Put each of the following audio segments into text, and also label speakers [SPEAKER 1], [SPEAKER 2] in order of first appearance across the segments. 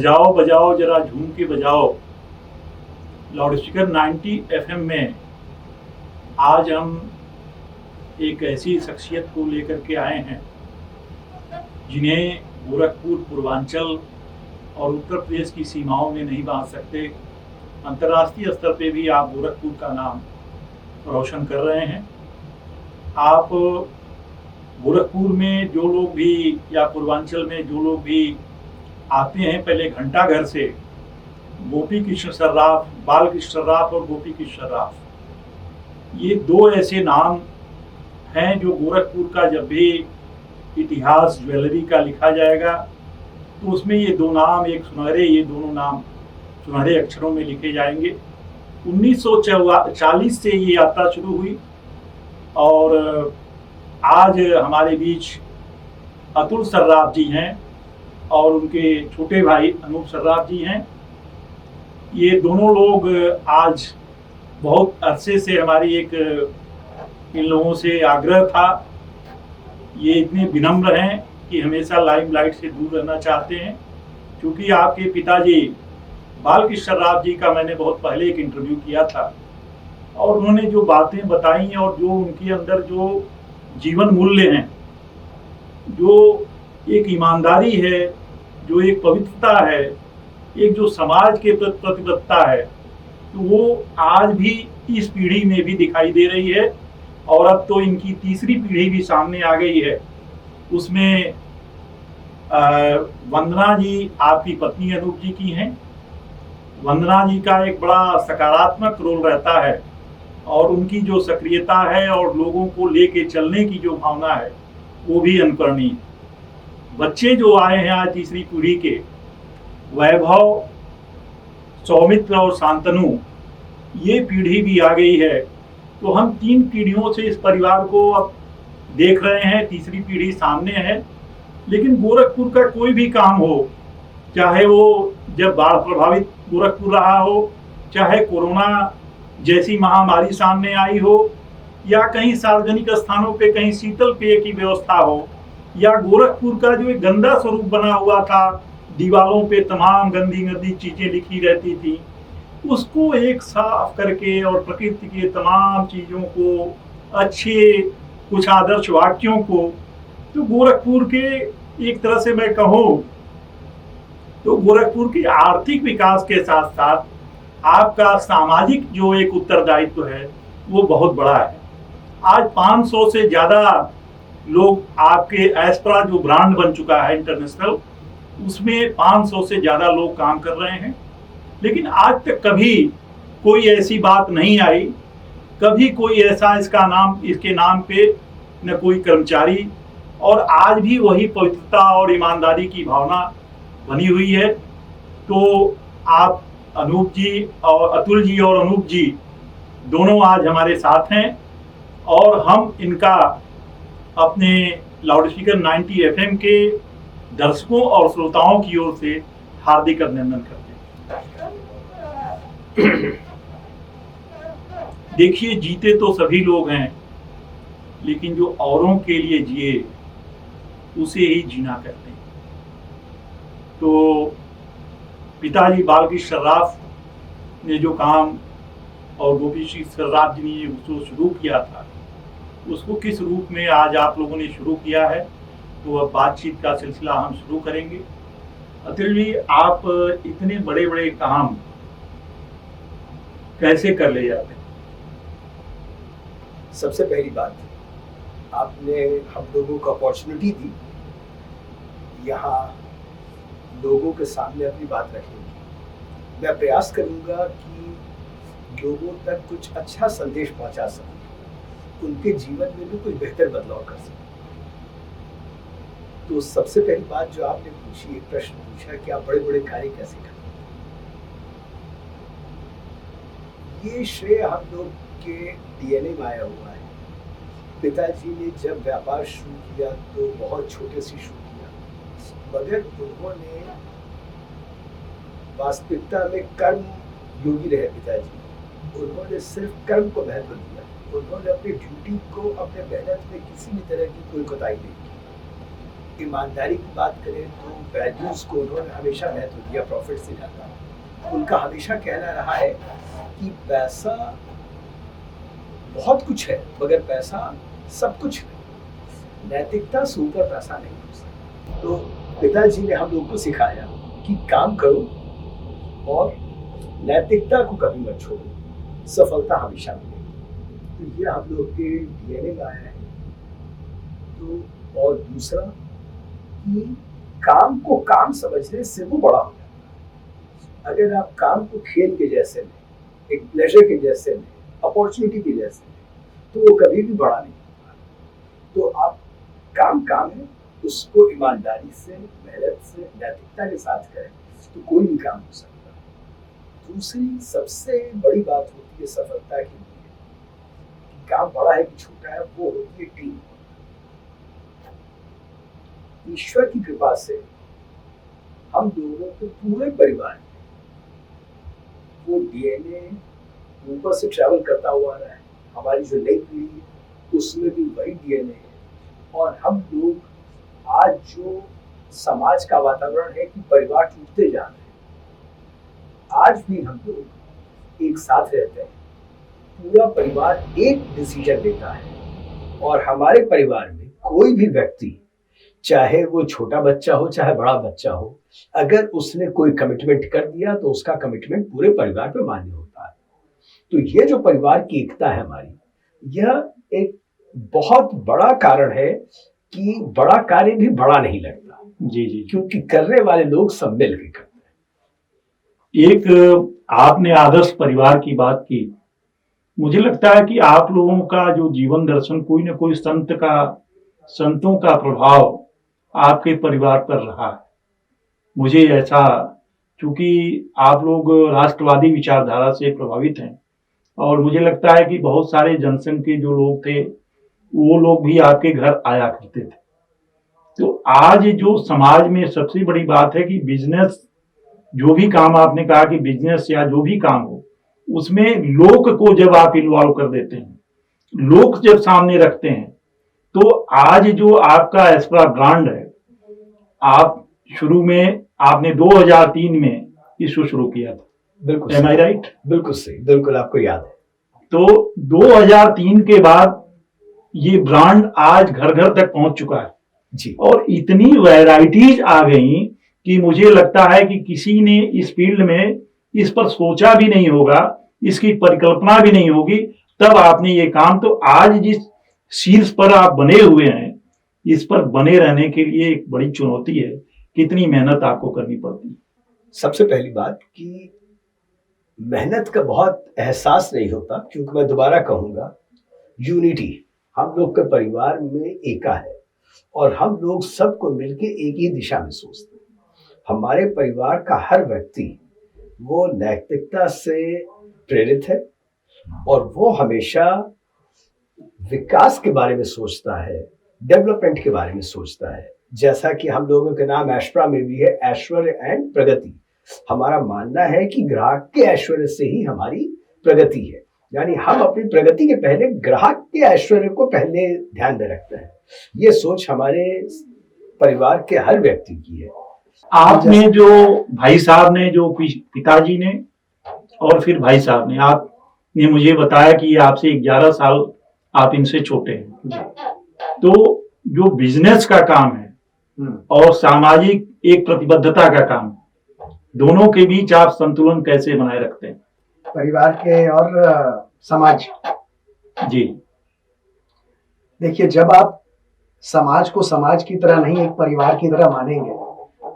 [SPEAKER 1] बजाओ बजाओ जरा झूम के बजाओ लाउडस्पीकर 90 एफएम में आज हम एक ऐसी शख्सियत को लेकर के आए हैं जिन्हें गोरखपुर, पूर्वांचल और उत्तर प्रदेश की सीमाओं में नहीं बांध सकते। अंतर्राष्ट्रीय स्तर पे भी आप गोरखपुर का नाम रोशन कर रहे हैं। आप गोरखपुर में जो लोग भी या पूर्वांचल में जो लोग भी आते हैं, पहले घंटाघर से गोपी कृष्ण सर्राफ, बाल कृष्ण सर्राफ और गोपी कृष्ण सर्राफ, ये दो ऐसे नाम हैं जो गोरखपुर का जब भी इतिहास ज्वेलरी का लिखा जाएगा तो उसमें ये दो नाम ये दोनों नाम सुनहरे अक्षरों में लिखे जाएंगे। 1940 से ये यात्रा शुरू हुई और आज हमारे बीच अतुल सर्राफ जी हैं और उनके छोटे भाई अनूप सर्राफ जी हैं। ये दोनों लोग आज बहुत अरसे से हमारी इन लोगों से आग्रह था, ये इतने विनम्र हैं कि हमेशा लाइमलाइट से दूर रहना चाहते हैं। क्योंकि आपके पिताजी बालकृष्ण सर्राफ जी का मैंने बहुत पहले एक इंटरव्यू किया था और उन्होंने जो बातें बताई और जो उनके अंदर जो जीवन मूल्य हैं, जो एक ईमानदारी है, जो एक पवित्रता है, एक जो समाज के प्रति प्रतिबद्धता है, तो वो आज भी इस पीढ़ी में भी दिखाई दे रही है। और अब तो इनकी तीसरी पीढ़ी भी सामने आ गई है। उसमें वंदना जी आपकी पत्नी अनूप जी की हैं। वंदना जी का एक बड़ा सकारात्मक रोल रहता है और उनकी जो सक्रियता है और लोगों को लेके चलने की जो भावना है वो भी अनुकरणीय। बच्चे जो आए हैं आज तीसरी पीढ़ी के, वैभव, सौमित्र और शांतनु, ये पीढ़ी भी आ गई है। तो हम 3 पीढ़ियों से इस परिवार को अब देख रहे हैं, तीसरी पीढ़ी सामने है। लेकिन गोरखपुर का कोई भी काम हो, चाहे वो जब बाढ़ प्रभावित गोरखपुर रहा हो, चाहे कोरोना जैसी महामारी सामने आई हो, या कहीं सार्वजनिक स्थानों पे कहीं शीतल पेय की व्यवस्था हो, या गोरखपुर का जो एक गंदा स्वरूप बना हुआ था, दीवारों पे तमाम गंदी गंदी चीजें लिखी रहती थी, उसको एक साफ करके और प्रकृति के तमाम चीजों को, अच्छे कुछ आदर्श वाक्यों को, तो गोरखपुर के एक तरह से मैं कहूँ तो गोरखपुर के आर्थिक विकास के साथ साथ आपका सामाजिक जो एक उत्तरदायित्व है वो बहुत बड़ा है। आज 500 से ज्यादा लोग आपके एस्ट्रा जो ब्रांड बन चुका है इंटरनेशनल, उसमें 500 से ज्यादा लोग काम कर रहे हैं। लेकिन आज तक कभी कोई ऐसी बात नहीं आई, कभी कोई ऐसा इसके नाम पे न कोई कर्मचारी, और आज भी वही पवित्रता और ईमानदारी की भावना बनी हुई है। तो आप अनूप जी और अतुल जी और अनूप जी दोनों आज हमारे साथ हैं और हम इनका अपने लाउडस्पीकर 90 एफएम के दर्शकों और श्रोताओं की ओर से हार्दिक अभिनंदन करते हैं। देखिए, जीते तो सभी लोग हैं, लेकिन जो औरों के लिए जिए उसे ही जीना कहते हैं। तो पिताजी बालकृष्ण सर्राफ ने जो काम और गोपी श्री सर्राफ जी ने उसको शुरू किया था, उसको किस रूप में आज आप लोगों ने शुरू किया है, तो अब बातचीत का सिलसिला हम शुरू करेंगे। अतुल जी, आप इतने बड़े बड़े काम कैसे कर ले जाते हैं?
[SPEAKER 2] सबसे पहली बात, आपने हम लोगों को अपॉर्चुनिटी दी यहाँ लोगों के सामने अपनी बात रखने की। मैं प्रयास करूंगा कि लोगों तक कुछ अच्छा संदेश पहुंचा सकूं, उनके जीवन में भी कुछ बेहतर बदलाव कर सकूं। तो सबसे पहली बात जो आपने पूछी, एक प्रश्न पूछा कि आप बड़े बड़े कार्य कैसे करते हैं, ये श्रेय हम लोग के डीएनए में आया हुआ है। पिताजी ने जब व्यापार शुरू किया तो बहुत छोटे से शुरू किया, मगर उन्होंने वास्तविकता में कर्म योगी रहे पिताजी। उन्होंने सिर्फ कर्म को महत्व दिया, उन्होंने अपनी ड्यूटी को, अपने मेहनत में किसी भी तरह की कोई कोताही नहीं की। ईमानदारी की बात करें तो वैल्यूज को उन्होंने हमेशा महत्व दिया प्रॉफिट से ज़्यादा। उनका हमेशा कहना रहा है कि पैसा बहुत कुछ है मगर पैसा सब कुछ नहीं, नैतिकता से ऊपर पैसा नहीं हो सकता। तो पिताजी ने हम लोग को सिखाया कि काम करो और नैतिकता को कभी मत छोड़ो, सफलता हमेशा मिलेगी। तो ये हम लोग के डीएनए में आया है। तो और दूसरा कि काम को काम समझने से वो बड़ा हो जाता है। अगर आप काम को खेल के जैसे लें, एक प्लेजर के जैसे लें, अपॉर्चुनिटी के जैसे लें, तो वो कभी भी बड़ा नहीं होता। तो आप काम है, उसको ईमानदारी से, मेहनत से, नैतिकता के साथ करें तो कोई भी काम हो सकता है। दूसरी सबसे बड़ी बात होती है सफलता के लिए कि काम बड़ा है कि छोटा है, वो होती है टीम। ईश्वर की कृपा से हम लोगों के पूरे परिवार में वो डीएनए ऊपर से ट्रैवल करता हुआ आ रहा है। हमारी जो नई पीढ़ी है उसमें भी वही डीएनए है। और हम लोग आज जो समाज का वातावरण है कि परिवार टूटते जा रहे हैं, आज भी हम लोग एक साथ रहते हैं, पूरा परिवार एक डिसीजन लेता है। और हमारे परिवार में कोई भी व्यक्ति, चाहे वो छोटा बच्चा हो चाहे बड़ा बच्चा हो, अगर उसने कोई कमिटमेंट कर दिया तो उसका कमिटमेंट पूरे परिवार पे मान्य होता है। तो ये जो परिवार की एकता है हमारी, यह एक बहुत बड़ा कारण है कि बड़ा कार्य भी बड़ा नहीं लगता।
[SPEAKER 1] जी जी,
[SPEAKER 2] क्योंकि करने वाले लोग सब मिलकर करते हैं।
[SPEAKER 1] एक आपने आदर्श परिवार की बात की। मुझे लगता है कि आप लोगों का जो जीवन दर्शन कोई ना कोई संतों का प्रभाव आपके परिवार पर रहा है। मुझे ऐसा, चूंकि आप लोग राष्ट्रवादी विचारधारा से प्रभावित हैं और मुझे लगता है कि बहुत सारे जनसंघ के जो लोग थे वो लोग भी आपके घर आया करते थे। तो आज जो समाज में सबसे बड़ी बात है कि बिजनेस, जो भी काम आपने कहा कि बिजनेस या जो भी काम हो, उसमें लोक को जब आप इन्वॉल्व कर देते हैं, लोक जब सामने रखते हैं, तो आज जो आपका एस्प्रा ब्रांड है, आप शुरू में आपने 2003 में इसको शुरू किया था।
[SPEAKER 2] बिल्कुल,
[SPEAKER 1] एम आई राइट?
[SPEAKER 2] बिल्कुल सही, बिल्कुल आपको याद है।
[SPEAKER 1] तो 2003 के बाद ये ब्रांड आज घर घर तक पहुंच चुका है
[SPEAKER 2] जी।
[SPEAKER 1] और इतनी वैरायटीज आ गई कि मुझे लगता है कि किसी ने इस फील्ड में इस पर सोचा भी नहीं होगा, इसकी परिकल्पना भी नहीं होगी, तब आपने ये काम, तो आज जिस शीर्ष पर आप बने हुए हैं, इस पर बने रहने के लिए एक बड़ी चुनौती है। कितनी मेहनत आपको करनी पड़ती है?
[SPEAKER 2] सबसे पहली बात कि मेहनत का बहुत एहसास नहीं होता, क्योंकि मैं दोबारा कहूंगा, यूनिटी, हम लोग के परिवार में एका है और हम लोग सबको मिलके एक ही दिशा में सोचते हैं। हमारे परिवार का हर व्यक्ति वो नैतिकता से प्रेरित है और वो हमेशा विकास के बारे में सोचता है, डेवलपमेंट के बारे में सोचता है। जैसा कि हम लोगों के नाम एस्ट्रा में भी है, ऐश्वर्य एंड प्रगति। हमारा मानना है कि ग्राहक के ऐश्वर्य से ही हमारी प्रगति है, यानी हम अपनी प्रगति के पहले ग्राहक के ऐश्वर्य को पहले ध्यान में रखते हैं। ये सोच हमारे परिवार के हर व्यक्ति की है।
[SPEAKER 1] आपने जो भाई साहब ने, जो पिताजी ने और फिर भाई साहब ने, आपने मुझे बताया कि आपसे 11 साल आप इनसे छोटे हैं, तो जो बिजनेस का काम है और सामाजिक एक प्रतिबद्धता का काम, दोनों के बीच आप संतुलन कैसे बनाए रखते हैं?
[SPEAKER 3] परिवार के और समाज
[SPEAKER 1] जी,
[SPEAKER 3] देखिए, जब आप समाज को समाज की तरह नहीं एक परिवार की तरह मानेंगे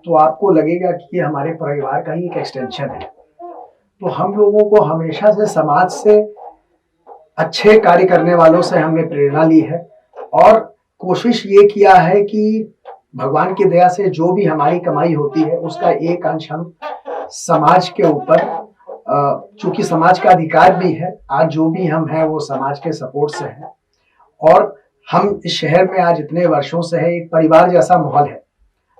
[SPEAKER 3] तो आपको लगेगा कि ये हमारे परिवार का ही एक एक्सटेंशन है। तो हम लोगों को हमेशा से समाज से, अच्छे कार्य करने वालों से हमने प्रेरणा ली है और कोशिश ये किया है कि भगवान की दया से जो भी हमारी कमाई होती है उसका एक अंश हम समाज के ऊपर, चूंकि समाज का अधिकार भी है, आज जो भी हम हैं वो समाज के सपोर्ट से हैं और हम इस शहर में आज इतने वर्षों से है, एक परिवार जैसा माहौल है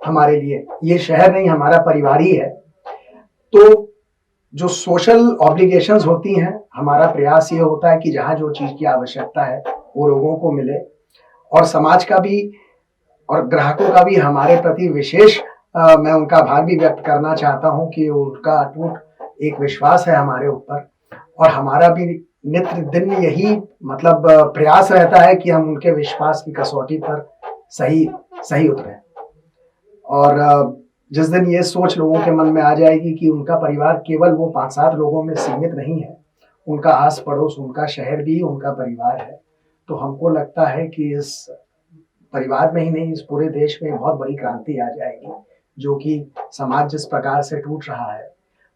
[SPEAKER 3] हमारे लिए। ये शहर नहीं, हमारा परिवार ही है। तो जो सोशल ऑब्लिगेशंस होती हैं, हमारा प्रयास ये होता है कि जहाँ जो चीज़ की आवश्यकता है वो लोगों को मिले और समाज का भी और ग्राहकों का भी हमारे प्रति विशेष मैं उनका आभार भी व्यक्त करना चाहता हूं कि उनका अटूट एक विश्वास है हमारे ऊपर, और हमारा भी नित्य दिन यही मतलब प्रयास रहता है कि हम उनके विश्वास की कसौटी पर सही सही उतरें। और जिस दिन ये सोच लोगों के मन में आ जाएगी कि उनका परिवार केवल वो 5-7 लोगों में सीमित नहीं है, उनका आस पड़ोस, उनका शहर भी उनका परिवार है, तो हमको लगता है कि इस परिवार में ही नहीं, इस पूरे देश में बहुत बड़ी क्रांति आ जाएगी, जो कि समाज जिस प्रकार से टूट रहा है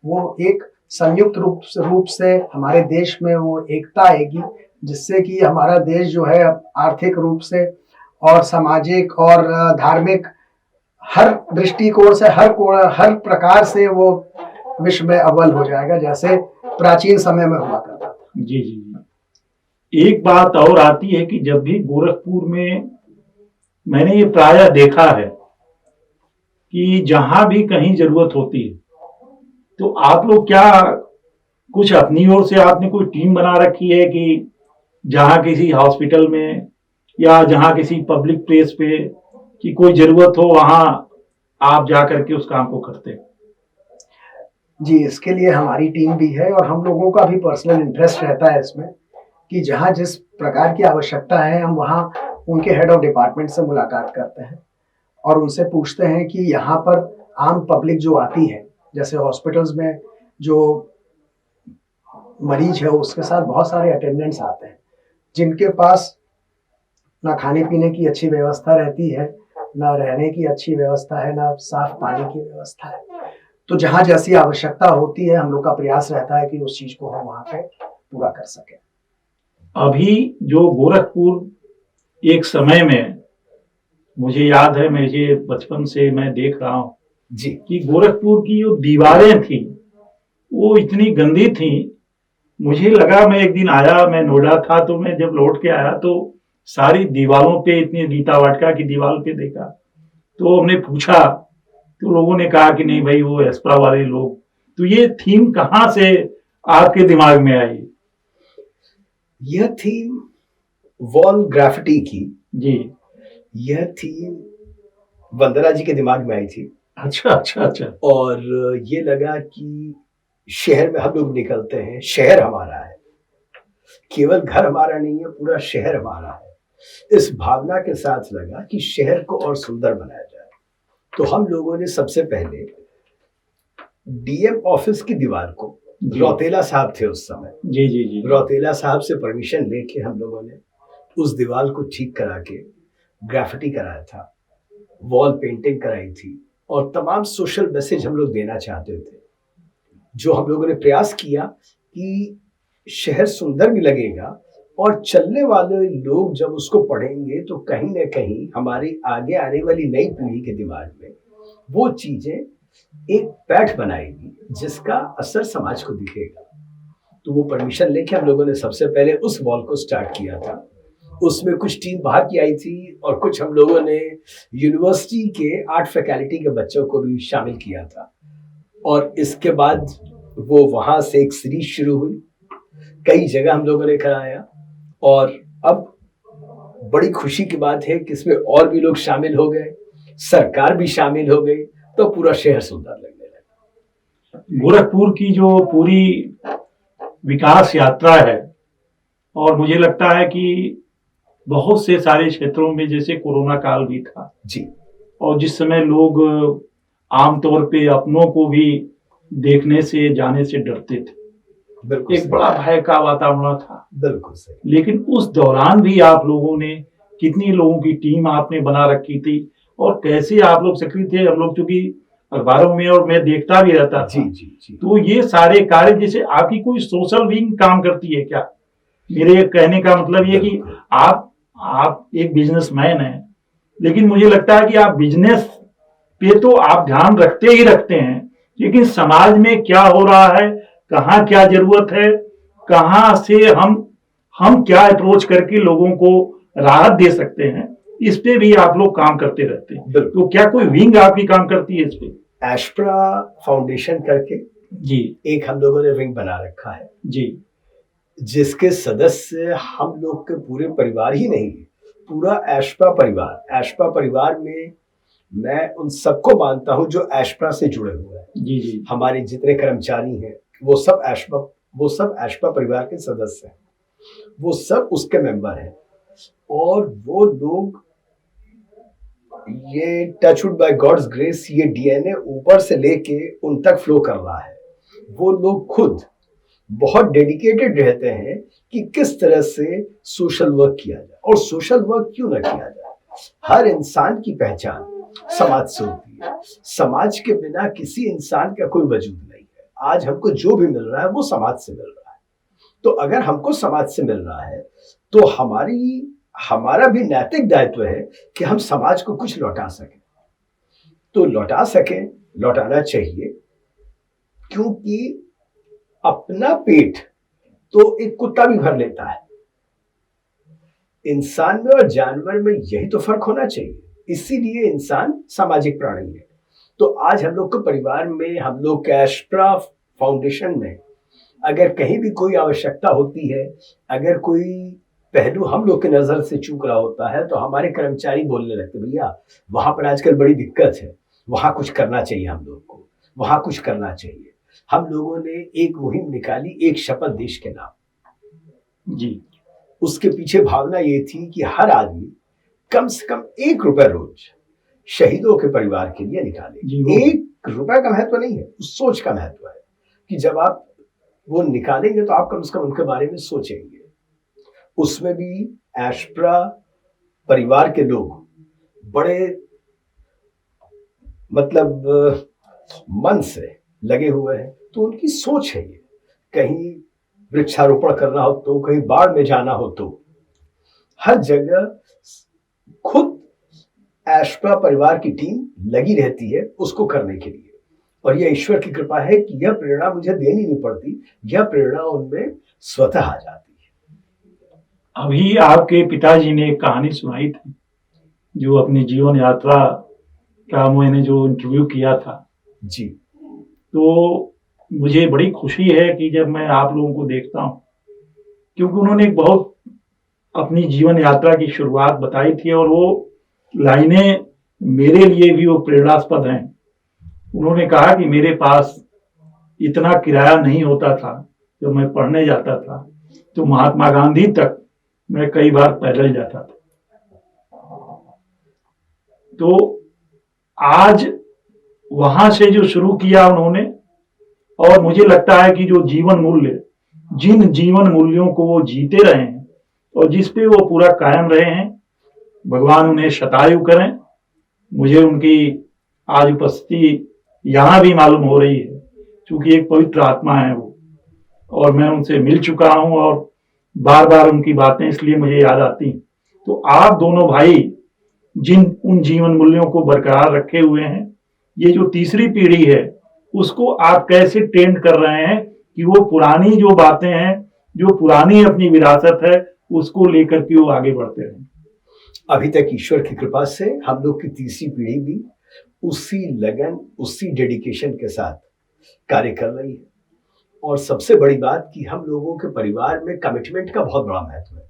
[SPEAKER 3] वो एक संयुक्त रूप से हमारे देश में वो एकता आएगी, जिससे कि हमारा देश जो है आर्थिक रूप से और सामाजिक और धार्मिक हर दृष्टिकोण से, हर प्रकार से वो विश्व में अव्वल हो जाएगा, जैसे प्राचीन समय में हुआ करता था।
[SPEAKER 1] जी जी जी। एक बात और आती है कि जब भी गोरखपुर में मैंने ये प्रायः देखा है कि जहां भी कहीं जरूरत होती है तो आप लोग क्या कुछ अपनी ओर से आपने कोई टीम बना रखी है कि जहां किसी हॉस्पिटल में या जहां किसी पब्लिक प्लेस पे कि कोई जरूरत हो वहां आप जा करके उस काम को करते हैं?
[SPEAKER 3] जी, इसके लिए हमारी टीम भी है और हम लोगों का भी पर्सनल इंटरेस्ट रहता है इसमें कि जहाँ जिस प्रकार की आवश्यकता है हम वहाँ उनके हेड ऑफ डिपार्टमेंट से मुलाकात करते हैं और उनसे पूछते हैं कि यहाँ पर आम पब्लिक जो आती है, जैसे हॉस्पिटल्स में जो मरीज है उसके साथ बहुत सारे अटेंडेंट्स आते हैं जिनके पास ना खाने पीने की अच्छी व्यवस्था रहती है, ना रहने की अच्छी व्यवस्था है, ना साफ पानी की व्यवस्था है। तो जहाँ जैसी आवश्यकता होती है हम लोग का प्रयास रहता है कि उस चीज को हम वहाँ पे पूरा कर सकें।
[SPEAKER 1] अभी जो गोरखपुर एक समय में मुझे याद है, मुझे बचपन से मैं देख रहा हूँ
[SPEAKER 2] जी
[SPEAKER 1] कि गोरखपुर की जो दीवारें थी वो इतनी गंदी थी। मुझे लगा, मैं एक दिन आया, मैं नोएडा था, तो मैं जब लौट के आया तो सारी दीवारों पे इतनी रीता वाटका की दीवार पे देखा, तो हमने पूछा तो लोगों ने कहा कि नहीं भाई वो एस्प्रा वाले लोग। तो ये थीम कहाँ से आपके दिमाग में आई?
[SPEAKER 2] यह थीम वॉल ग्राफिटी की,
[SPEAKER 1] जी।
[SPEAKER 2] यह थीम वंदना जी के दिमाग में आई थी।
[SPEAKER 1] अच्छा अच्छा अच्छा।
[SPEAKER 2] और ये लगा कि शहर में हम लोग निकलते हैं, शहर हमारा है, केवल घर हमारा नहीं है, पूरा शहर हमारा है। इस भावना के साथ लगा कि शहर को और सुंदर बनाया जाए। तो हम लोगों ने सबसे पहले डीएम ऑफिस की दीवार को, रौतेला साहब थे उस समय,
[SPEAKER 1] जी जी जी,
[SPEAKER 2] रौतेला साहब से परमिशन लेके हम लोगों ने उस दीवार को ठीक करा के ग्राफिटी कराया था, वॉल पेंटिंग कराई थी और तमाम सोशल मैसेज हम लोग देना चाहते थे। जो हम लोगों ने प्रयास किया कि शहर सुंदर भी लगेगा और चलने वाले लोग जब उसको पढ़ेंगे तो कहीं ना कहीं हमारी आगे आने वाली नई पीढ़ी के दिमाग में वो चीजें एक पैठ बनाएगी जिसका असर समाज को दिखेगा। तो वो परमिशन लेके हम लोगों ने सबसे पहले उस वॉल को स्टार्ट किया था। उसमें कुछ टीम बाहर की आई थी और कुछ हम लोगों ने यूनिवर्सिटी के आर्ट फैकल्टी के बच्चों को भी शामिल किया था। और इसके बाद वो वहां से एक सीरीज शुरू हुई, कई जगह हम लोगों ने कराया और अब बड़ी खुशी की बात है कि इसमें और भी लोग शामिल हो गए, सरकार भी शामिल हो गई, तो पूरा शहर सुंदर लगने लगा।
[SPEAKER 1] गोरखपुर की जो पूरी विकास यात्रा है, और मुझे लगता है कि बहुत से सारे क्षेत्रों में, जैसे कोरोना काल भी था
[SPEAKER 2] जी,
[SPEAKER 1] और जिस समय लोग आमतौर पे अपनों को भी देखने से जाने से डरते थे, एक बड़ा भय का वातावरण था।
[SPEAKER 2] बिल्कुल सही।
[SPEAKER 1] लेकिन उस दौरान भी आप लोगों ने, कितनी लोगों की टीम आपने बना रखी थी और कैसे आप लोग सक्रिय थे। हम लोग चूंकि अखबारों में और मैं देखता भी रहता था,
[SPEAKER 2] जी जी जी।
[SPEAKER 1] तो ये सारे कार्य, जैसे आपकी कोई सोशल विंग काम करती है क्या? मेरे कहने का मतलब ये कि आप एक बिजनेसमैन हैं, लेकिन मुझे लगता है कि आप बिजनेस पे तो आप ध्यान रखते ही रखते हैं, लेकिन समाज में क्या हो रहा है, कहाँ क्या जरूरत है, कहाँ से हम क्या अप्रोच करके लोगों को राहत दे सकते हैं, इस पे भी आप लोग काम करते रहते हैं। तो क्या कोई विंग आपकी काम करती है इस पे?
[SPEAKER 2] एस्प्रा फाउंडेशन करके
[SPEAKER 1] जी,
[SPEAKER 2] एक हम लोगों ने विंग बना रखा है
[SPEAKER 1] जी,
[SPEAKER 2] जिसके सदस्य हम लोग के पूरे परिवार ही नहीं, पूरा एशपा परिवार में मैं उन सबको मानता हूं जो एशपा से जुड़े हुए हैं।
[SPEAKER 1] जी जी।
[SPEAKER 2] हमारे जितने कर्मचारी हैं वो सब एशपा परिवार के सदस्य हैं, वो सब उसके मेंबर हैं, और वो लोग, ये टचवुड बाय गॉड्स ग्रेस, ये डीएनए ऊपर से लेके उन तक फ्लो कर रहा है। वो लोग खुद बहुत डेडिकेटेड रहते हैं कि किस तरह से सोशल वर्क किया जाए, और सोशल वर्क क्यों ना किया जाए। हर इंसान की पहचान समाज से होती है, समाज के बिना किसी इंसान का कोई वजूद नहीं है। आज हमको जो भी मिल रहा है वो समाज से मिल रहा है, तो अगर हमको समाज से मिल रहा है तो हमारा भी नैतिक दायित्व है कि हम समाज को कुछ लौटा सकें। तो लौटाना चाहिए, क्योंकि अपना पेट तो एक कुत्ता भी भर लेता है। इंसान में और जानवर में यही तो फर्क होना चाहिए, इसीलिए इंसान सामाजिक प्राणी है। तो आज हम लोग को परिवार में, हम लोग के एशप्रा फाउंडेशन में अगर कहीं भी कोई आवश्यकता होती है, अगर कोई पहलू हम लोग की नजर से चूक रहा होता है, तो हमारे कर्मचारी बोलने लगते, भैया वहां पर आजकल बड़ी दिक्कत है, वहां कुछ करना चाहिए, हम लोग को वहां कुछ करना चाहिए। हम लोगों ने एक मुहिम निकाली, एक शपथ देश के नाम
[SPEAKER 1] जी।
[SPEAKER 2] उसके पीछे भावना ये थी कि हर आदमी कम से कम ₹1 रोज शहीदों के परिवार के लिए निकाले। ₹1 का महत्व नहीं है, उस सोच का महत्व है कि जब आप वो निकालेंगे तो आप कम से कम उनके बारे में सोचेंगे। उसमें भी एशप्रा परिवार के लोग बड़े मतलब मन से लगे हुए हैं, तो उनकी सोच है ये। कहीं वृक्षारोपण करना हो तो, कहीं बाढ़ में जाना हो तो, हर जगह खुद एशप्रा परिवार की टीम लगी रहती है उसको करने के लिए। और यह ईश्वर की कृपा है कि यह प्रेरणा मुझे देनी नहीं पड़ती, यह प्रेरणा उनमें स्वतः आ जाती है।
[SPEAKER 1] अभी आपके पिताजी ने एक कहानी सुनाई थी, जो अपनी जीवन यात्रा का मैंने जो इंटरव्यू किया था
[SPEAKER 2] जी,
[SPEAKER 1] तो मुझे बड़ी खुशी है कि जब मैं आप लोगों को देखता हूँ, क्योंकि उन्होंने एक बहुत अपनी जीवन यात्रा की शुरुआत बताई थी, और वो लाइनें मेरे लिए भी वो प्रेरणास्पद हैं। उन्होंने कहा कि मेरे पास इतना किराया नहीं होता था, जब मैं पढ़ने जाता था तो महात्मा गांधी तक मैं कई बार पैदल जाता था। तो आज वहां से जो शुरू किया उन्होंने, और मुझे लगता है कि जो जीवन मूल्य, जिन जीवन मूल्यों को वो जीते रहे हैं और जिस पे वो पूरा कायम रहे हैं, भगवान उन्हें शतायु करें। मुझे उनकी आज उपस्थिति यहाँ भी मालूम हो रही है, क्योंकि एक पवित्र आत्मा है वो, और मैं उनसे मिल चुका हूँ और बार बार उनकी बातें इसलिए मुझे याद आती। तो आप दोनों भाई जिन उन जीवन मूल्यों को बरकरार रखे हुए हैं, ये जो तीसरी पीढ़ी है उसको आप कैसे ट्रेंड कर रहे हैं कि वो पुरानी जो बातें हैं, जो पुरानी अपनी विरासत है, उसको लेकर के वो आगे बढ़ते रहें।
[SPEAKER 2] अभी तक ईश्वर की कृपा से हम लोग की तीसरी पीढ़ी भी उसी लगन, उसी डेडिकेशन के साथ कार्य कर रही है। और सबसे बड़ी बात कि हम लोगों के परिवार में कमिटमेंट का बहुत बड़ा महत्व है।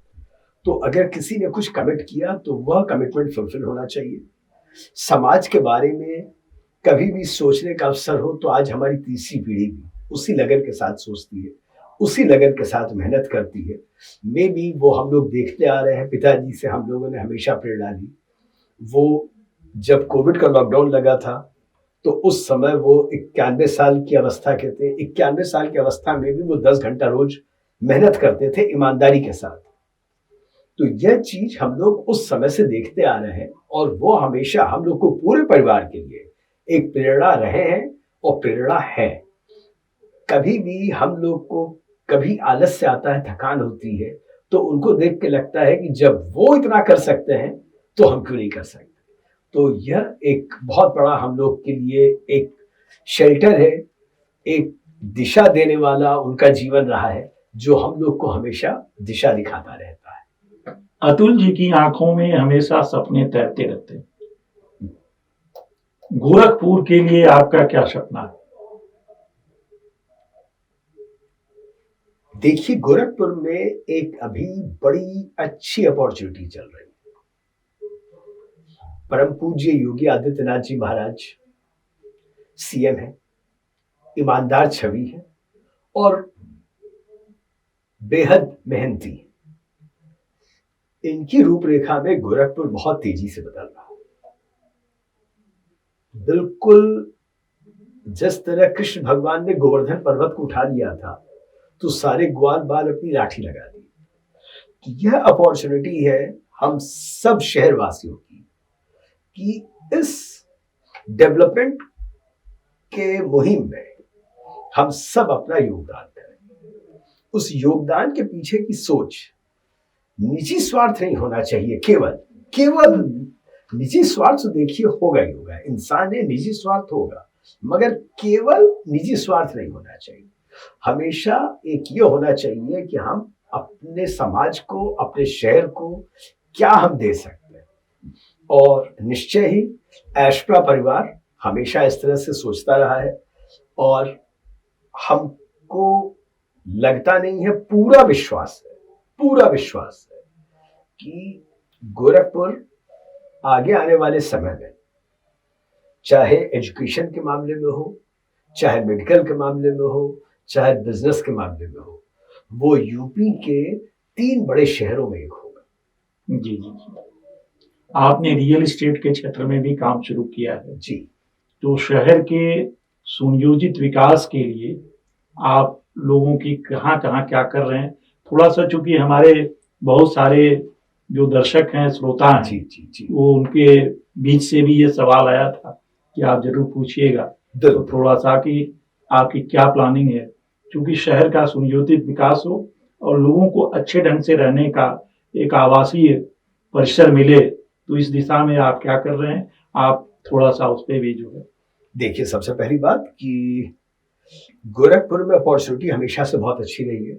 [SPEAKER 2] तो अगर किसी ने कुछ कमिट किया तो वह कमिटमेंट फुलफिल होना चाहिए। समाज के बारे में कभी भी सोचने का अवसर हो तो आज हमारी तीसरी पीढ़ी भी उसी लगन के साथ सोचती है, उसी लगन के साथ मेहनत करती है। मे भी वो हम लोग देखते आ रहे हैं, पिताजी से हम लोगों ने हमेशा प्रेरणा ली। वो जब कोविड का लॉकडाउन लगा था तो उस समय वो 91 साल की अवस्था के थे। 91 साल की अवस्था में भी वो 10 घंटा रोज मेहनत करते थे ईमानदारी के साथ। तो यह चीज हम लोग उस समय से देखते आ रहे हैं, और वो हमेशा हम लोग को पूरे परिवार के लिए एक प्रेरणा रहे हैं और प्रेरणा है। कभी भी हम लोग को कभी आलस्य आता है, थकान होती है, तो उनको देख के लगता है कि जब वो इतना कर सकते हैं तो हम क्यों नहीं कर सकते। तो यह एक बहुत बड़ा हम लोग के लिए एक शेल्टर है, एक दिशा देने वाला उनका जीवन रहा है, जो हम लोग को हमेशा दिशा दिखाता रहता है।
[SPEAKER 1] अतुल जी की आंखों में हमेशा सपने तैरते रहते हैं। गोरखपुर के लिए आपका क्या सपना है?
[SPEAKER 2] देखिए, गोरखपुर में एक अभी बड़ी अच्छी अपॉर्चुनिटी चल रही है। परम पूज्य योगी आदित्यनाथ जी महाराज सीएम है, ईमानदार छवि है और बेहद मेहनती। इनकी रूपरेखा में गोरखपुर बहुत तेजी से बदल रहा है। बिल्कुल जिस तरह कृष्ण भगवान ने गोवर्धन पर्वत को उठा लिया था तो सारे ग्वाल बाल अपनी लाठी लगा दी। यह अपॉर्चुनिटी है हम सब शहरवासियों की कि इस डेवलपमेंट के मुहिम में हम सब अपना योगदान करें। उस योगदान के पीछे की सोच निजी स्वार्थ नहीं होना चाहिए। केवल निजी स्वार्थ तो देखिए होगा ही होगा, इंसान है, निजी स्वार्थ होगा, मगर केवल निजी स्वार्थ नहीं होना चाहिए। हमेशा एक ये होना चाहिए कि हम अपने समाज को, अपने शहर को क्या हम दे सकते हैं। और निश्चय ही ऐशप्रा परिवार हमेशा इस तरह से सोचता रहा है और हमको लगता नहीं है, पूरा विश्वास है कि गोरखपुर आगे आने वाले समय में, चाहे एजुकेशन के मामले में हो, चाहे मेडिकल के मामले में हो, चाहे बिजनेस के मामले में हो, वो यूपी के 3 बड़े शहरों में एक होगा।
[SPEAKER 1] जी जी जी। आपने रियल एस्टेट के क्षेत्र में भी काम शुरू किया है
[SPEAKER 2] जी।
[SPEAKER 1] तो शहर के सुनियोजित विकास के लिए आप लोगों की कहाँ कहाँ क्या कर रहे हैं, थोड़ा सा, चूंकि हमारे बहुत सारे जो दर्शक हैं, श्रोता हैं,
[SPEAKER 2] जी जी जी,
[SPEAKER 1] वो उनके बीच से भी ये सवाल आया था कि आप जरूर पूछिएगा, तो थोड़ा सा कि आपकी क्या प्लानिंग है, क्योंकि शहर का सुनियोजित विकास हो और लोगों को अच्छे ढंग से रहने का एक आवासीय परिसर मिले, तो इस दिशा में आप क्या कर रहे हैं, आप थोड़ा सा उस पर भी जो है।
[SPEAKER 2] देखिए, सबसे पहली बात कि गोरखपुर में अपॉर्चुनिटी हमेशा से बहुत अच्छी रही है।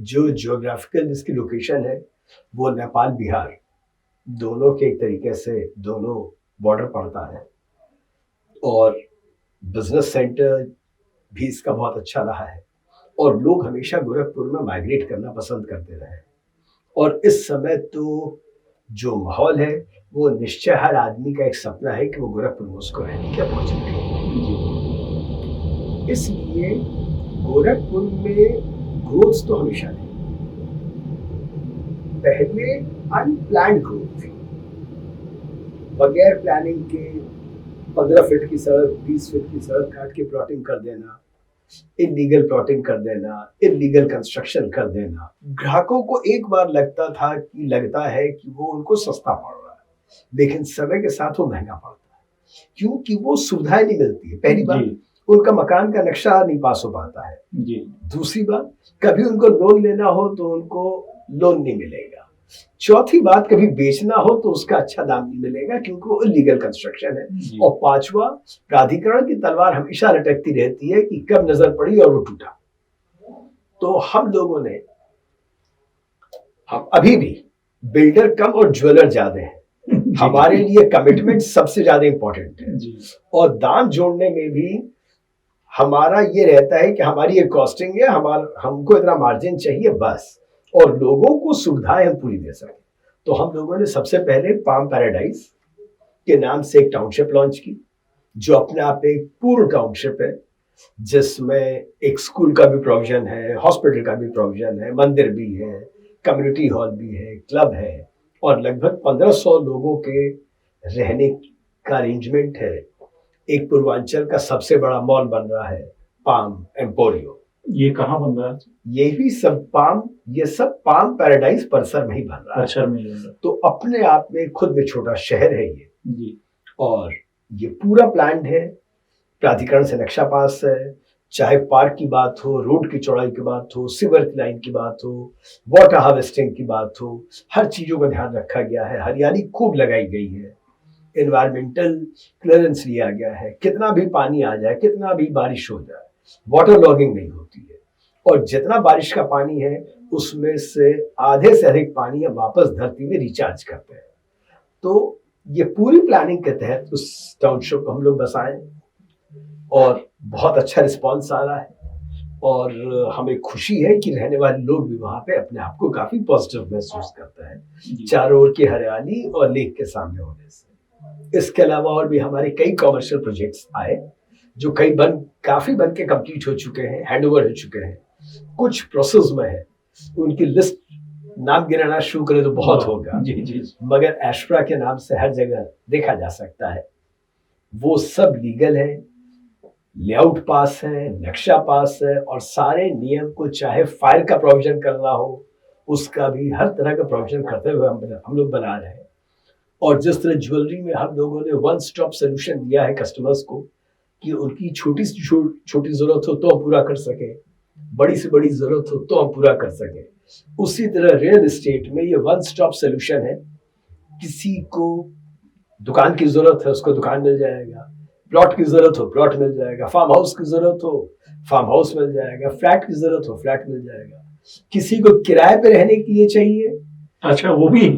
[SPEAKER 2] जो जियोग्राफिकल जिसकी लोकेशन है वो नेपाल बिहार दोनों के एक तरीके से दोनों बॉर्डर पड़ता है और बिजनेस सेंटर भी इसका बहुत अच्छा रहा है और लोग हमेशा गोरखपुर में माइग्रेट करना पसंद करते रहे हैं। और इस समय तो जो माहौल है वो निश्चय हर आदमी का एक सपना है कि वो गोरखपुर में उसको रहने की अपॉर्चुनिटी हो। इसलिए गोरखपुर में ग्रोथ तो हमेशा रही। पहले अनप्लान्ड ग्रोथ थी, बगैर प्लानिंग के 15 फीट की सड़क, 20 फीट की सड़क काट के प्लॉटिंग कर देना, इलीगल प्लॉटिंग कर देना, इलीगल कंस्ट्रक्शन कर देना। ग्राहकों को एक बार लगता है कि वो उनको सस्ता पड़ रहा है, लेकिन समय के साथ वो महंगा पड़ता है, क्योंकि वो सुविधाएं नहीं मिलती है। पहली बात, उनका मकान का नक्शा नहीं पास हो पाता है जी। दूसरी बात, कभी उनको लोन लेना हो तो उनको लोन नहीं मिलेगा। चौथी बात, कभी बेचना हो तो उसका अच्छा दाम नहीं मिलेगा क्योंकि वो इलीगल कंस्ट्रक्शन है। और पांचवा, प्राधिकरण की तलवार हमेशा लटकती रहती है कि कब नजर पड़ी और वो टूटा। तो हम लोगों ने, हम अभी भी बिल्डर कम और ज्वेलर ज्यादा है। हमारे लिए कमिटमेंट सबसे ज्यादा इंपॉर्टेंट है और दाम जोड़ने में भी हमारा ये रहता है कि हमारी एक कॉस्टिंग है, हमको इतना मार्जिन चाहिए बस, और लोगों को सुविधाएं हम पूरी दे सकें। तो हम लोगों ने सबसे पहले पाम पैराडाइज के नाम से एक टाउनशिप लॉन्च की, जो अपने आप एक पूर्ण टाउनशिप है, जिसमें एक स्कूल का भी प्रोविजन है, हॉस्पिटल का भी प्रोविजन है, मंदिर भी है, कम्युनिटी हॉल भी है, क्लब है और लगभग 1500 लोगों के रहने का अरेंजमेट है। एक पूर्वांचल का सबसे बड़ा मॉल बन रहा है, पाम एम्पोरियो।
[SPEAKER 1] ये कहाँ बन रहा है?
[SPEAKER 2] ये सब पाम पैराडाइज परिसर में ही बन रहा है। तो अपने आप में खुद में छोटा शहर है ये जी। और ये पूरा प्लान है, प्राधिकरण से नक्शा पास है, चाहे पार्क की बात हो, रोड की चौड़ाई की बात हो, सीवर की लाइन की बात हो, वाटर हार्वेस्टिंग की बात हो, हर चीजों का ध्यान रखा गया है। हरियाली खूब लगाई गई है, एनवायरमेंटल क्लियरेंस लिया गया है, कितना भी पानी आ जाए, कितना भी बारिश हो जाए, वाटर लॉगिंग नहीं होती है और जितना बारिश का पानी है उसमें से आधे से अधिक पानी हम वापस धरती में रिचार्ज करते हैं। तो ये पूरी प्लानिंग के तहत उस टाउनशिप को हम लोग बसाए और बहुत अच्छा रिस्पांस आ रहा है और हमें खुशी है कि रहने वाले लोग भी वहां पे अपने आप को काफी पॉजिटिव महसूस करते हैं, चारों ओर की हरियाली और लेक के सामने होने से। इसके अलावा और भी हमारे कई कॉमर्शियल प्रोजेक्ट्स आए जो काफी बन के कंप्लीट हो चुके हैं, हैंडओवर हो चुके हैं, कुछ प्रोसेस में है। उनकी लिस्ट नाम गिनाना शुरू करें तो बहुत होगा,
[SPEAKER 1] जी जी।
[SPEAKER 2] मगर एस्ट्रा के नाम से हर जगह देखा जा सकता है। वो सब लीगल है, लेआउट पास है, नक्शा पास है, और सारे नियम को, चाहे फायर का प्रोविजन करना हो उसका भी हर तरह का प्रोविजन करते हुए हम लोग बना रहे हैं। और जिस तरह ज्वेलरी में हम लोगों ने वन स्टॉप सोल्यूशन दिया है कस्टमर्स को कि उनकी छोटी से छोटी जरूरत हो तो हम पूरा कर सके, बड़ी से बड़ी जरूरत हो तो हम पूरा कर सके, उसी तरह रियल एस्टेट में ये वन स्टॉप सोल्यूशन है। किसी को दुकान की जरूरत है उसको दुकान मिल जाएगा, प्लॉट की जरूरत हो प्लॉट मिल जाएगा, फार्म हाउस की जरूरत हो फार्म हाउस मिल जाएगा, फ्लैट की जरूरत हो फ्लैट मिल जाएगा, किसी को किराए पे रहने के लिए चाहिए,
[SPEAKER 1] अच्छा वो भी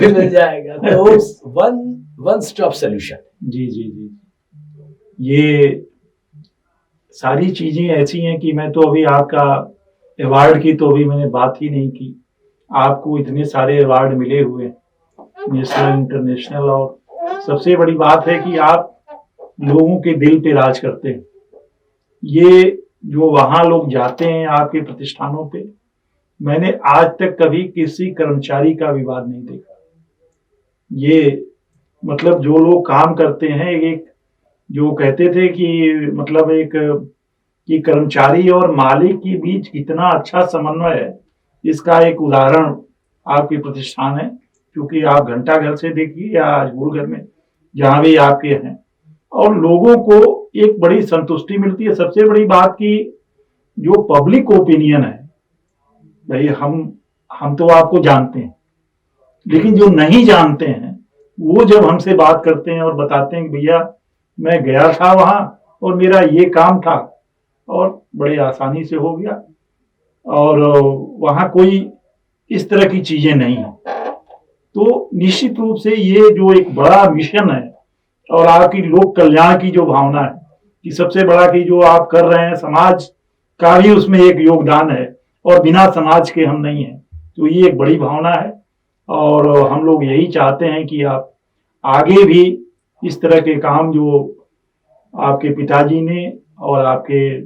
[SPEAKER 2] मिल जाएगा। तो वन स्टॉप सोल्यूशन।
[SPEAKER 1] जी जी जी। ये सारी चीजें ऐसी हैं कि मैं तो अभी आपका अवार्ड की तो अभी मैंने बात ही नहीं की। आपको इतने सारे अवार्ड मिले हुए, नेशनल इंटरनेशनल, और सबसे बड़ी बात है कि आप लोगों के दिल पे राज करते हैं। ये जो वहां लोग जाते हैं आपके प्रतिष्ठानों पे, मैंने आज तक कभी किसी कर्मचारी का विवाद नहीं देखा। ये मतलब जो लोग काम करते हैं, एक जो कहते थे कि मतलब एक कि कर्मचारी और मालिक के बीच कितना अच्छा समन्वय है, इसका एक उदाहरण आपके प्रतिष्ठान है। क्योंकि आप घंटा घर से देखिए या अजगुल घर में जहां भी आपके हैं, और लोगों को एक बड़ी संतुष्टि मिलती है। सबसे बड़ी बात की जो पब्लिक ओपिनियन है, भाई हम तो आपको जानते हैं, लेकिन जो नहीं जानते हैं वो जब हमसे बात करते हैं और बताते हैं कि भैया मैं गया था वहां और मेरा ये काम था और बड़े आसानी से हो गया, और वहां कोई इस तरह की चीजें नहीं है, तो निश्चित रूप से ये जो एक बड़ा मिशन है और आपकी लोक कल्याण की जो भावना है कि सबसे बड़ा कि जो आप कर रहे हैं, समाज का भी उसमें एक योगदान है और बिना समाज के हम नहीं हैं, तो ये एक बड़ी भावना है। और हम लोग यही चाहते हैं कि आप आगे भी इस तरह के काम जो आपके पिताजी ने और आपके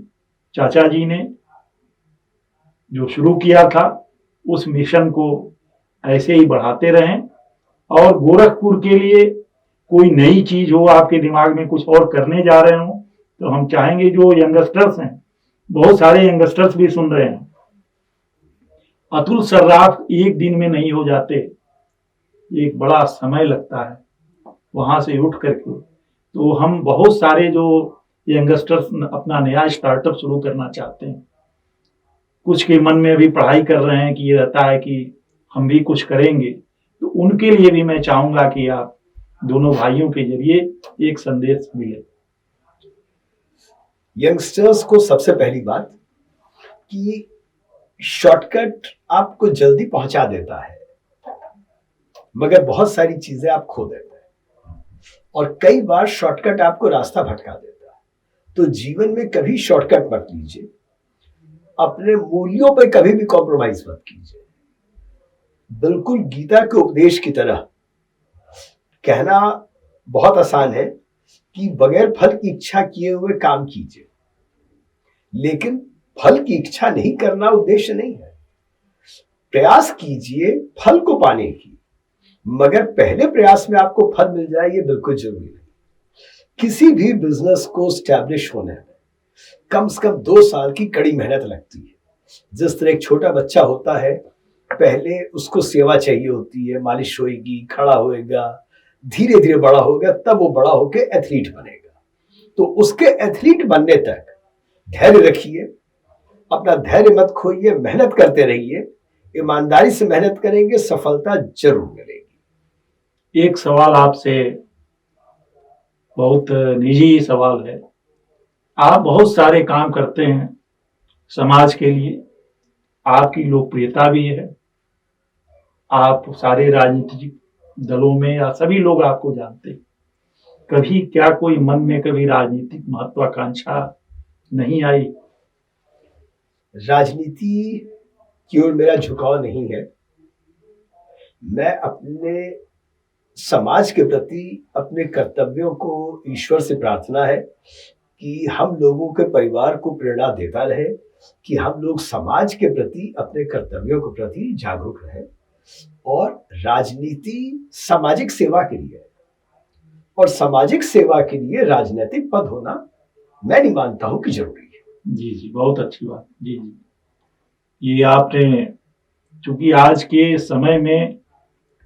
[SPEAKER 1] चाचा जी ने जो शुरू किया था, उस मिशन को ऐसे ही बढ़ाते रहें। और गोरखपुर के लिए कोई नई चीज हो, आपके दिमाग में कुछ और करने जा रहे हो, तो हम चाहेंगे जो यंगस्टर्स हैं, बहुत सारे यंगस्टर्स भी सुन रहे हैं, अतुल सर्राफ एक दिन में नहीं हो जाते, एक बड़ा समय लगता है वहां से उठ करके। तो हम बहुत सारे जो यंगस्टर्स अपना नया स्टार्टअप शुरू करना चाहते हैं, कुछ के मन में अभी पढ़ाई कर रहे हैं कि ये रहता है कि हम भी कुछ करेंगे, तो उनके लिए भी मैं चाहूंगा कि आप दोनों भाइयों के जरिए एक संदेश मिले।
[SPEAKER 2] यंगस्टर्स को सबसे पहली बात कि शॉर्टकट आपको जल्दी पहुंचा देता है, मगर बहुत सारी चीजें आप खो देते हैं, और कई बार शॉर्टकट आपको रास्ता भटका देता है। तो जीवन में कभी शॉर्टकट मत लीजिए, अपने मूल्यों पर कभी भी कॉम्प्रोमाइज मत कीजिए। बिल्कुल गीता के उपदेश की तरह कहना बहुत आसान है कि बगैर फल की इच्छा किए हुए काम कीजिए, लेकिन फल की इच्छा नहीं करना उद्देश्य नहीं है। प्रयास कीजिए फल को पाने की, मगर पहले प्रयास में आपको फल मिल जाए ये बिल्कुल जरूरी नहीं। किसी भी बिजनेस को स्टैब्लिश होने में कम से कम 2 साल की कड़ी मेहनत लगती है। जिस तरह एक छोटा बच्चा होता है, पहले उसको सेवा चाहिए होती है, मालिश होएगी, खड़ा होएगा, धीरे धीरे बड़ा होगा, तब वो बड़ा होकर एथलीट बनेगा। तो उसके एथलीट बनने तक धैर्य रखिए, अपना धैर्य मत खोइए, मेहनत करते रहिए। ईमानदारी से मेहनत करेंगे, सफलता जरूर मिलेगी।
[SPEAKER 1] एक सवाल आपसे, बहुत निजी सवाल है। आप बहुत सारे काम करते हैं समाज के लिए, आपकी लोकप्रियता भी है, आप सारे राजनीतिक दलों में या सभी लोग आपको जानते हैं। कभी क्या कोई मन में कभी राजनीतिक महत्वाकांक्षा नहीं आई?
[SPEAKER 2] राजनीति की ओर मेरा झुकाव नहीं है। मैं अपने समाज के प्रति अपने कर्तव्यों को ईश्वर से प्रार्थना है कि हम लोगों के परिवार को प्रेरणा देता रहे कि हम लोग समाज के प्रति अपने कर्तव्यों के प्रति जागरूक रहे और राजनीति सामाजिक सेवा के लिए है और सामाजिक सेवा के लिए राजनीतिक पद होना मैं नहीं मानता हूं कि जरूरी है।
[SPEAKER 1] जी जी, बहुत अच्छी बात। जी जी, ये आपने, चूंकि आज के समय में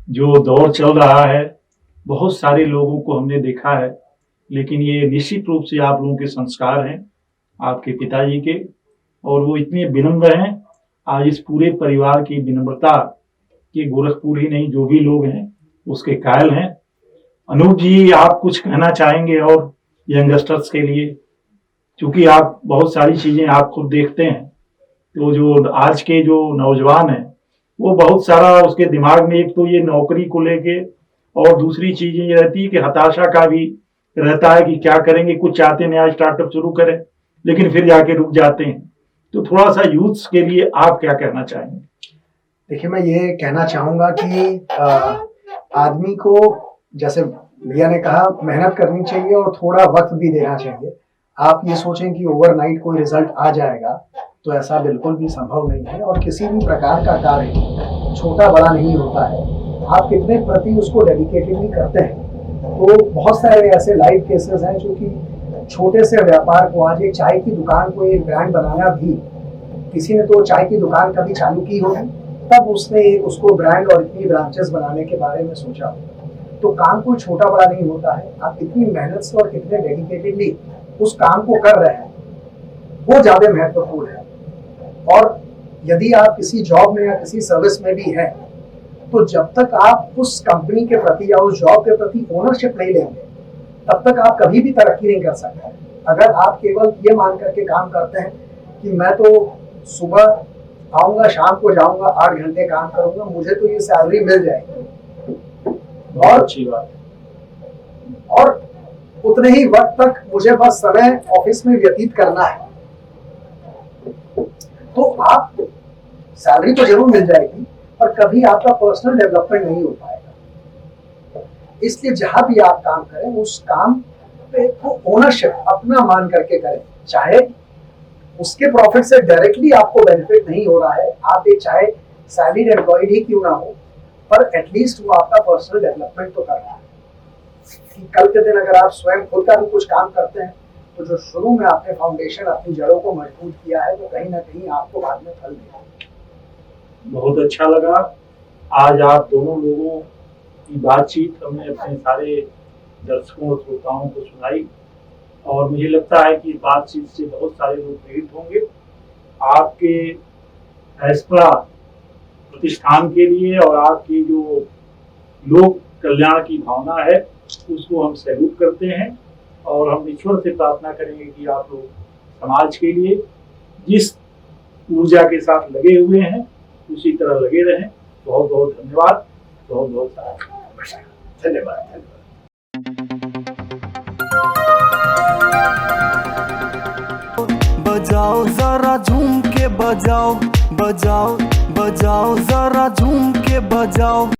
[SPEAKER 1] जो दौर चल रहा है, बहुत सारे लोगों को हमने देखा है, लेकिन ये निश्चित रूप से आप लोगों के संस्कार हैं, आपके पिताजी के, और वो इतने विनम्र हैं। आज इस पूरे परिवार की विनम्रता कि गोरखपुर ही नहीं, जो भी लोग हैं उसके कायल हैं। अनूप जी, आप कुछ कहना चाहेंगे और यंगस्टर्स के लिए, क्योंकि आप बहुत सारी चीजें आप खुद देखते हैं, तो जो आज के जो नौजवान हैं वो बहुत सारा उसके दिमाग में, एक तो ये नौकरी को लेके और दूसरी चीज ये रहती है कि हताशा का भी रहता है कि क्या करेंगे, कुछ चाहते हैं नया स्टार्टअप शुरू करें लेकिन फिर जाके रुक जाते हैं। तो थोड़ा सा यूथ्स के लिए आप क्या कहना चाहेंगे?
[SPEAKER 3] देखिए, मैं ये कहना चाहूंगा कि आदमी को, जैसे भैया ने कहा, मेहनत करनी चाहिए और थोड़ा वक्त भी देना चाहिए। आप ये सोचें कि ओवरनाइट कोई रिजल्ट आ जाएगा, तो ऐसा बिल्कुल भी संभव नहीं है। और किसी भी प्रकार का कार्य छोटा बड़ा नहीं होता है, आप कितने प्रति उसको डेडिकेटेडली करते हैं। तो बहुत सारे ऐसे लाइव केसेस हैं जो कि छोटे से व्यापार को, आज एक चाय की दुकान को एक ब्रांड बनाना भी, किसी ने तो चाय की दुकान कभी चालू की होगी तब उसने उसको ब्रांड और इतनी ब्रांचेस बनाने के बारे में सोचा। तो काम कोई छोटा बड़ा नहीं होता है, आप कितनी मेहनत से और कितने डेडिकेटेडली उस काम को कर रहे हैं वो ज्यादा महत्वपूर्ण है। और यदि आप किसी जॉब में या किसी सर्विस में भी हैं, तो जब तक आप उस कंपनी के प्रति या उस जॉब के प्रति ओनरशिप नहीं लेंगे, तब तक आप कभी भी तरक्की नहीं कर सकते। अगर आप केवल ये मान करके काम करते हैं कि मैं तो सुबह आऊंगा, शाम को जाऊंगा, 8 घंटे काम करूंगा, मुझे तो ये सैलरी मिल जाएगी और
[SPEAKER 1] अच्छी बात,
[SPEAKER 3] और उतने ही वक्त तक मुझे बस समय ऑफिस में व्यतीत करना है, तो आप सैलरी तो जरूर मिल जाएगी पर कभी आपका पर्सनल डेवलपमेंट नहीं हो पाएगा। इसलिए जहां भी आप काम करें, उस काम पे को ओनरशिप अपना मान करके करें। चाहे उसके प्रॉफिट से डायरेक्टली आपको बेनिफिट नहीं हो रहा है, आप एक चाहे सैलरीड एम्प्लॉयड ही क्यों ना हो, पर एटलीस्ट वो आपका पर्सनल डेवलपमेंट तो कर रहा है कि कल के दिन अगर आप स्वयं खुद का भी कुछ काम करते हैं, तो जो शुरू में आपने फाउंडेशन, अपनी जड़ों को मजबूत किया है, तो कहीं ना कहीं आपको बाद में फल देगा।
[SPEAKER 1] बहुत अच्छा लगा आज आप दोनों लोगों की बातचीत हमने अपने सारे दर्शकों और श्रोताओं को सुनाई, और मुझे लगता है कि बातचीत से बहुत सारे लोग प्रेरित होंगे। आपके फैसला प्रतिष्ठान के लिए और आपकी जो लोक कल्याण की भावना है उसको हम सैल्यूट करते हैं, और हम ईश्वर से प्रार्थना करेंगे कि आप लोग समाज के लिए जिस ऊर्जा के साथ लगे हुए हैं उसी तरह लगे रहें। बहुत बहुत धन्यवाद, बहुत बहुत
[SPEAKER 2] धन्यवाद।
[SPEAKER 4] बजाओ जरा झूम के बजाओ, बजाओ बजाओ जरा झूम के बजाओ।